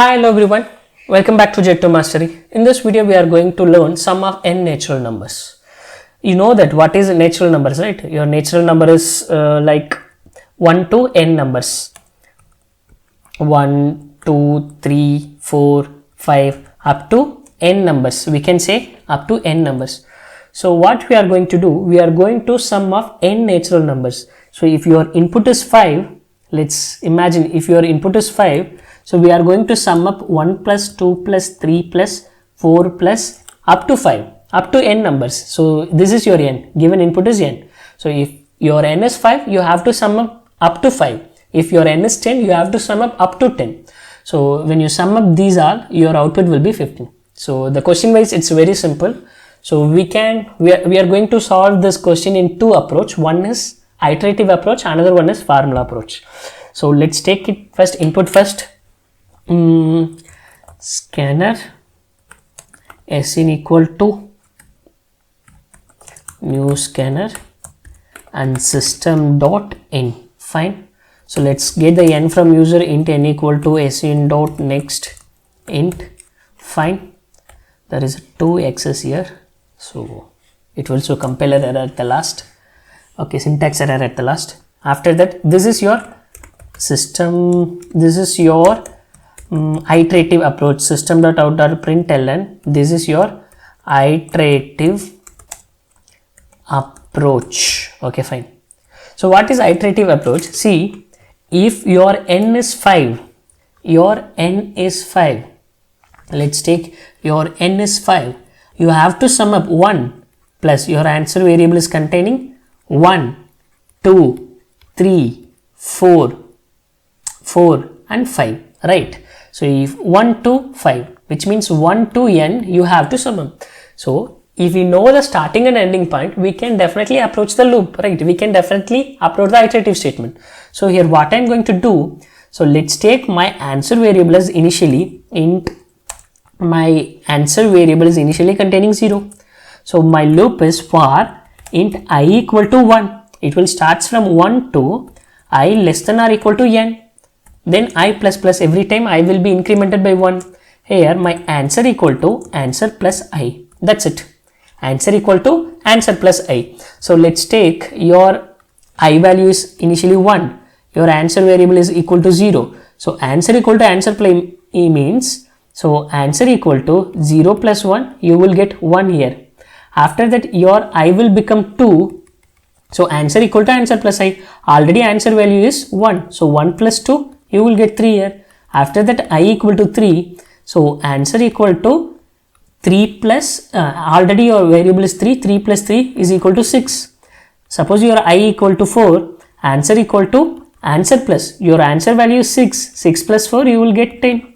Hi, hello everyone. Welcome back to Jet2 Mastery. In this video, we are going to learn sum of n natural numbers. You know that what is natural numbers, right? Your natural number is like 1 to n numbers. 1, 2, 3, 4, 5 up to n numbers. We can say up to n numbers. So what we are going to do, we are going to sum of n natural numbers. So if your input is 5, let's imagine if your input is 5, so we are going to sum up 1 plus 2 plus 3 plus 4 plus up to 5, up to n numbers. So this is your n, given input is n. So if your n is 5, you have to sum up to 5. If your n is 10, you have to sum up to 10. So when you sum up these all, your output will be 15. So the question wise, it's very simple. So we are going to solve this question in two approach. One is iterative approach, another one is formula approach. So let's take it first, input first. Scanner sin equal to new scanner and system dot n. Fine. So let's get the n from user int n equal to sin dot next int. Fine. There is 2x's here, so it will show compiler error at the last. Okay, syntax error at the last. After that, this is your system, this is your iterative approach, system.out.println. This is your iterative approach. Okay, fine. So what is iterative approach? See, if your n is 5, let's take your n is 5, you have to sum up 1 plus your answer variable is containing 1, 2, 3, 4 and 5, right? So if 1 to 5, which means 1 to n, you have to sum up. So if we know the starting and ending point, we can definitely approach the loop, right? We can definitely approach the iterative statement. So here what I'm going to do, so let's take my answer variable as initially int, my answer variable is initially containing 0. So my loop is for int I equal to 1. It will starts from 1 to I less than or equal to n. Then I plus plus, every time I will be incremented by 1. Here my answer equal to answer plus I. That's it. Answer equal to answer plus I. So let's take your I value is initially 1. Your answer variable is equal to 0. So answer equal to answer plus I means, so answer equal to 0 plus 1, you will get 1 here. After that your I will become 2. So answer equal to answer plus I. Already answer value is 1. So 1 plus 2, you will get 3 here. After that I equal to 3. So answer equal to 3 plus, already your variable is 3. 3 plus 3 is equal to 6. Suppose your I equal to 4. Answer equal to answer plus. Your answer value is 6. 6 plus 4, you will get 10.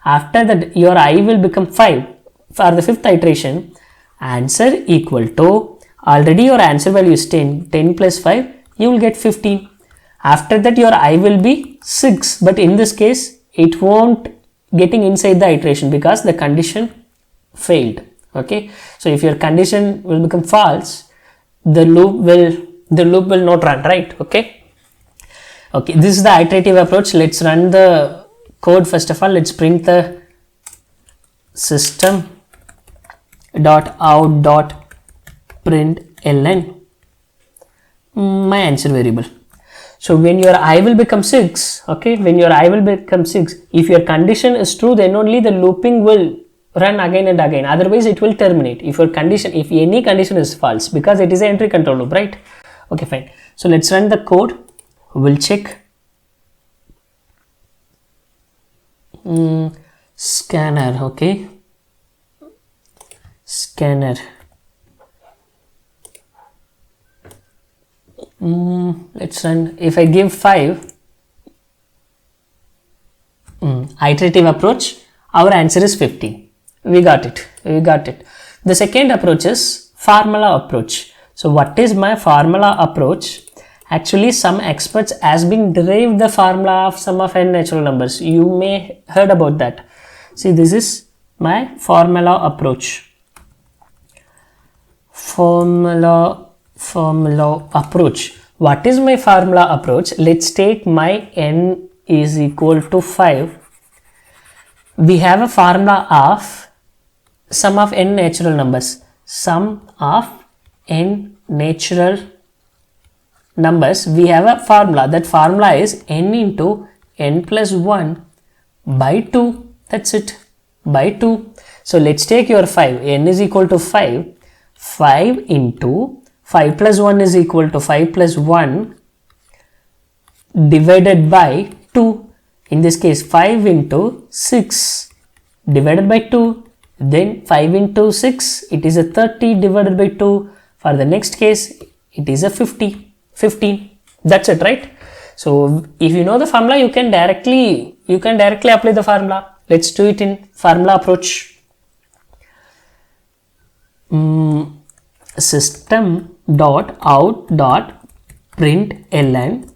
After that your I will become 5. For the fifth iteration, answer equal to, already your answer value is 10. 10 plus 5, you will get 15. After that your I will be 6, but in this case it won't getting inside the iteration because the condition failed. Okay, so if your condition will become false, the loop will not run, right? Okay, this is the iterative approach. Let's run the code. First of all, let's print the system dot out dot println my answer variable. So when your I will become 6, okay, when your I will become 6, if your condition is true, then only the looping will run again and again. Otherwise, it will terminate. If your condition, if any condition is false, because it is an entry control loop, right? Okay, fine. So let's run the code. We'll check. Scanner, okay. Scanner. Let's run. If I give 5, iterative approach, our answer is 15. We got it. The second approach is formula approach. So what is my formula approach? Actually, some experts has been derived the formula of sum of n natural numbers. You may heard about that. See, this is my formula approach. Formula approach. What is my formula approach? Let's take my n is equal to 5. we have a formula of sum of n natural numbers. Sum of n natural numbers, we have a formula. That formula is n into n plus 1 by 2. That's it, by 2. So let's take your 5. N is equal to 5. 5 into 5 plus 1 is equal to 5 plus 1 divided by 2. In this case, 5 into 6 divided by 2. Then 5 into 6, it is a 30 divided by 2. For the next case, it is a 15. That's it, right? So if you know the formula, you can directly apply the formula. Let's do it in formula approach. System dot out dot print ln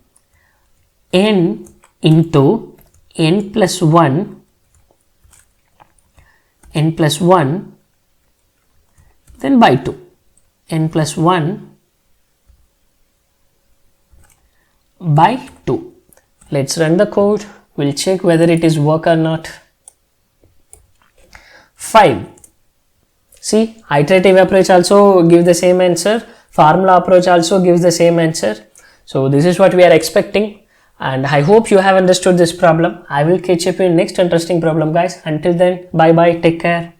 n into n plus 1 then by 2, n plus 1 by 2. Let's run the code. We'll check whether it is work or not. 5. See, iterative approach also gives the same answer. Formula approach also gives the same answer. So this is what we are expecting. And I hope you have understood this problem. I will catch up in next interesting problem, guys. Until then, bye bye, take care.